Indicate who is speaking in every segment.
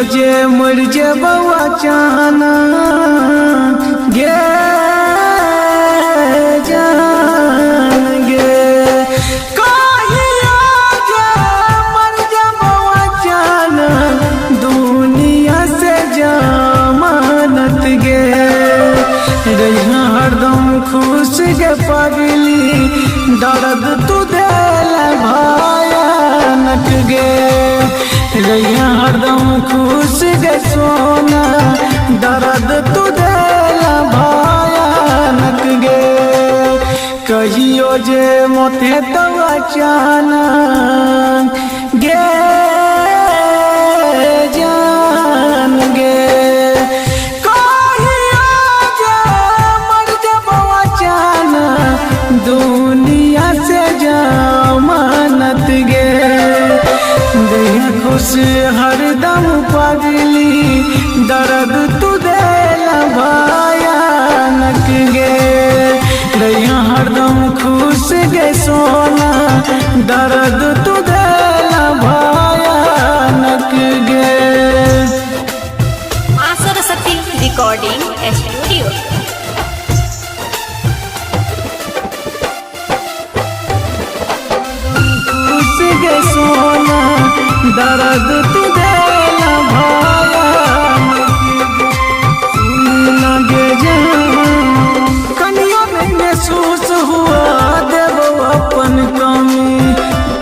Speaker 1: जे मर जेबा चाना गे जान गे कहियो जे मर जेबा चाना दुनिया से जमानत गे रहिया हरदम खुश गे पगली दर्द तू देल भयानक गे रहिया हरदम खुश गे सोना दर्द तू देल भयानक गे कहियो जे मोते तवा चाना गे जान गे दुनिया से जमानत गे देह खुश हरदम पगली दर्द तू देल भयानक गे रहिया हरदम खुश गे सोना दर्द तू देल भयानक गे।
Speaker 2: मां सरस्वती रिकॉर्डिंग स्टूडियो।
Speaker 1: सोना दर्द तू देल भयानक गे जान कनियो में महसूस हुआ देव अपन कमी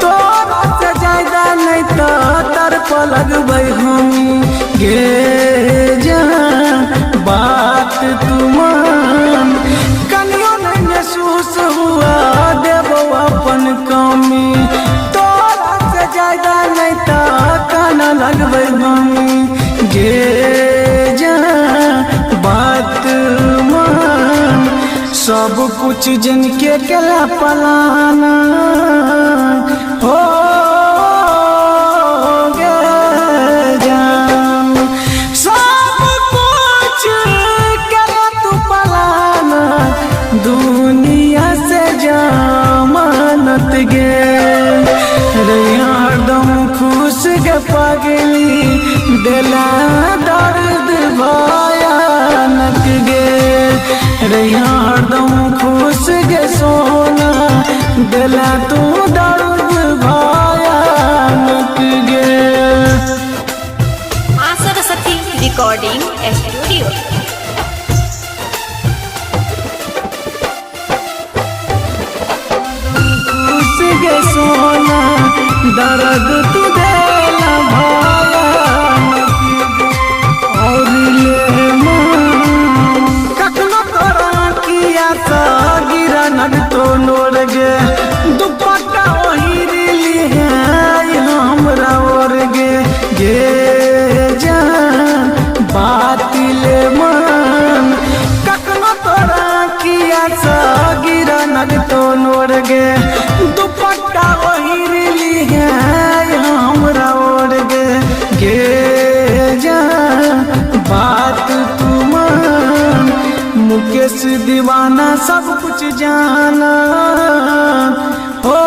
Speaker 1: तोरा से ज्यादा नहीं तो तरफ लगबै हमी गे जान बात तू मान कनियो में महसूस हुआ देव अपन कमी ज्यादा नहीं तो काना लगबै हमी गे जान बात मान सब कुछ जिनके केला पलाना हो गे जान सब कुछ केला तू पलाना दुनिया से जमानत गे रहिया हरदम खुश गे पगली देला दर्द भयानक गे रहिया हरदम खुश गे सोना देला तू दर्द भयानक गे।
Speaker 2: मां सरस्वती रिकॉर्डिंग स्टूडियो।
Speaker 1: गे सोना दर्द तू देल भयानक और ले कखनो तोरा किया सा गिरा नग तो नोर गे दुपट्टा ओहिर लिए हमरा और गे गे जान बातिल मान कखनो तोरा किया सा गिरा नग तो नोर गे दुपट्टा ओहिर लिए हमरा और गे जान बात तू मान मुकेश दीवाना सब कुछ जाना हो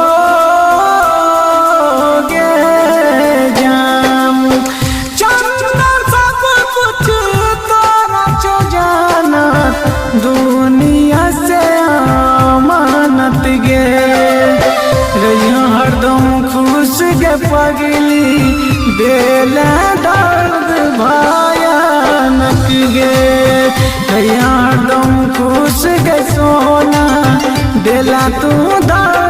Speaker 1: गे जान चंदा सब कुछ तोरा जो जाना दुनिया से अमानत गे रहिया हरदम खुश गे पगली देल दर्द भयानक गे रहिया हरदम खुश गे सोना देला तू दर्द